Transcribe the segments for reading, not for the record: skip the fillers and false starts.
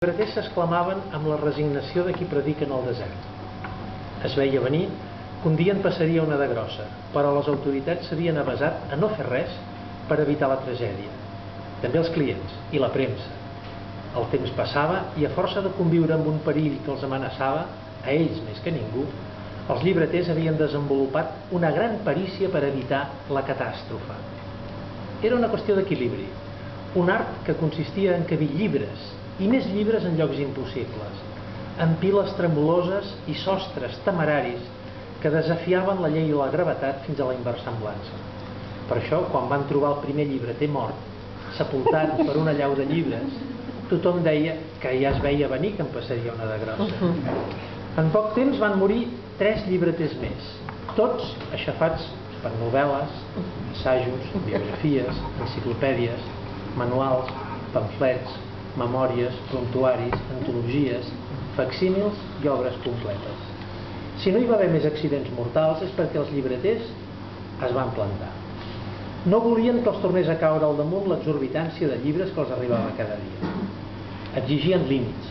Els llibreters s'exclamaven amb la resignació de qui predica en el desert. Es veia venir que un dia en passaria una de grossa, però les autoritats s'havien avesat a no fer res per evitar la tragèdia. També els clients i la premsa. El temps passava i a força de conviure amb un perill que els amenaçava, a ells més que ningú, els llibreters havien desenvolupat una gran perícia per evitar la catàstrofe. Era una qüestió d'equilibri, un art que consistia en cabir llibres, i més llibres en llocs impossibles, en piles tremoloses i sostres temeraris que desafiaven la llei i la gravetat fins a la inversemblança. Per això, quan van trobar el primer llibreter mort, sepultat per una llau de llibres, tothom deia que ja es veia venir que en passaria una de grossa. En poc temps van morir 3 llibreters més, tots aixafats per novel·les, assajos, biografies, enciclopèdies, manuals, pamflets, memòries, prontuaris, antologies, facsímils i obres completes. Si no hi va haver més accidents mortals és perquè els llibreters es van plantar. No volien que els tornés a caure al damunt l'exorbitància de llibres que els arribava cada dia. Exigien límits,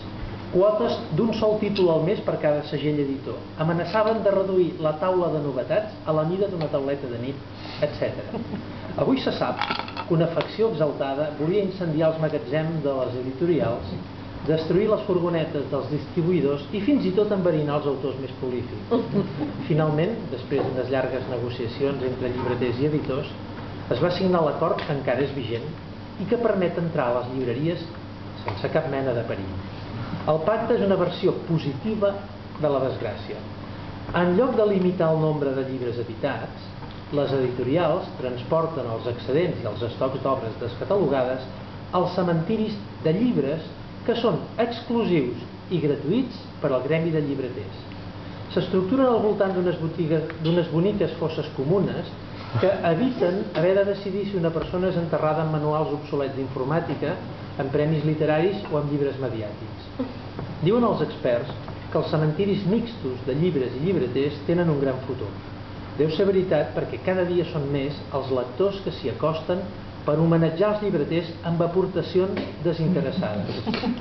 quotes d'un sol títol al mes per cada segell editor. Amenaçaven de reduir la taula de novetats a la mida d'una tauleta de nit, etc. Avui se sap que una facció exaltada volia incendiar els magatzems de les editorials, destruir les furgonetes dels distribuïdors i fins i tot enverinar els autors més prolífics. Finalment, després d'unes llargues negociacions entre llibreters i editors, es va signar l'acord que encara és vigent i que permet entrar a les llibreries sense cap mena de perill. El pacte és una versió positiva de la desgràcia. En lloc de limitar el nombre de llibres editats, les editorials transporten els excedents i els estocs d'obres descatalogades als cementiris de llibres que són exclusius i gratuïts per al gremi de llibreters. S'estructuren al voltant d'unes boniques fosses comunes que eviten haver de decidir si una persona és enterrada en manuals obsolets d'informàtica, en premis literaris o en llibres mediàtics. Diuen els experts que els cementiris mixtos de llibres i llibreters tenen un gran futur. Deu ser veritat perquè cada dia són més els lectors que s'hi acosten per homenatjar els llibreters amb aportacions desinteressades,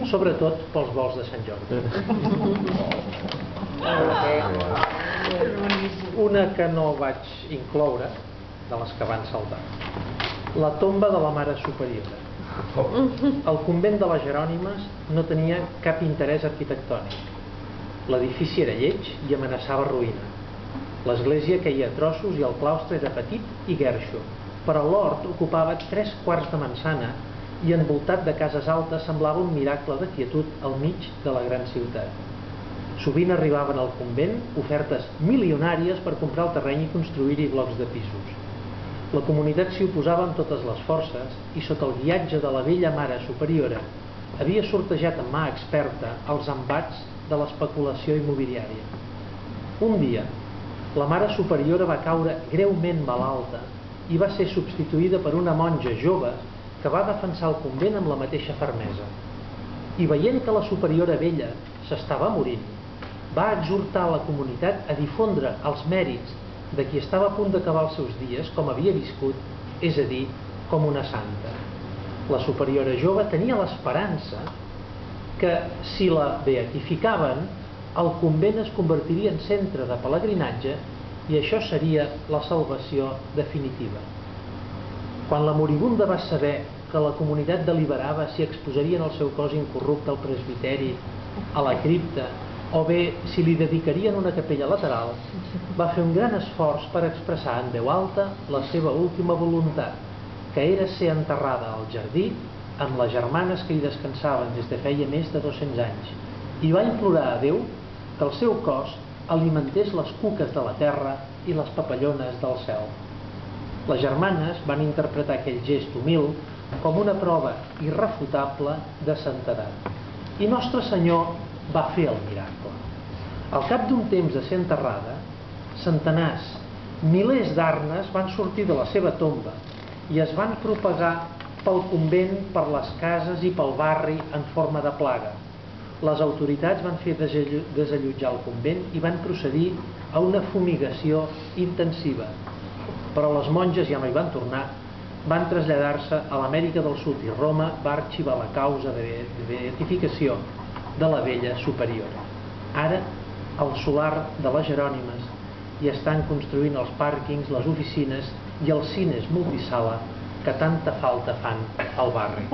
sobretot pels vols de Sant Jordi. Una que no vaig incloure, de les que van saltar. La tomba de la Mare Superiora. El convent de les Jerònimes no tenia cap interès arquitectònic. L'edifici era lleig i amenaçava ruïna. L'església queia a trossos i el claustre era petit i guerxo, però l'hort ocupava 3/4 de manzana i envoltat de cases altes semblava un miracle de quietud al mig de la gran ciutat. Sovint arribaven al convent ofertes milionàries per comprar el terreny i construir-hi blocs de pisos. La comunitat s'hi oposava amb totes les forces i sota el guiatge de la vella Mare Superiora havia sortejat amb mà experta els embats de l'especulació immobiliària. Un dia, la Mare Superiora va caure greument malalta i va ser substituïda per una monja jove que va defensar el convent amb la mateixa fermesa. I veient que la superiora vella s'estava morint, va exhortar la comunitat a difondre els mèrits de qui estava a punt d'acabar els seus dies com havia viscut, és a dir, com una santa. La superiora jove tenia l'esperança que si la beatificaven, el convent es convertiria en centre de pelegrinatge i això seria la salvació definitiva. Quan la moribunda va saber que la comunitat deliberava si exposarien el seu cos incorrupte al presbiteri, a la cripta, o bé si li dedicarien una capella lateral, va fer un gran esforç per expressar en veu alta la seva última voluntat, que era ser enterrada al jardí amb les germanes que hi descansaven des de feia més de 200 anys, i va implorar a Déu que el seu cos alimentés les cuques de la terra i les papallones del cel. Les germanes van interpretar aquell gest humil com una prova irrefutable de santedat. I Nostre Senyor va fer el miracle. Al cap d'un temps de ser enterrada, centenars, milers d'arnes van sortir de la seva tomba i es van propagar pel convent, per les cases i pel barri en forma de plaga. Les autoritats van fer desallotjar el convent i van procedir a una fumigació intensiva. Però les monges ja no hi van tornar, van traslladar-se a l'Amèrica del Sud i Roma va arxivar la causa de beatificació de la vella superior. Ara, al solar de les Jerònimes hi estan construint els pàrquings, les oficines i els cines multisala que tanta falta fan al barri.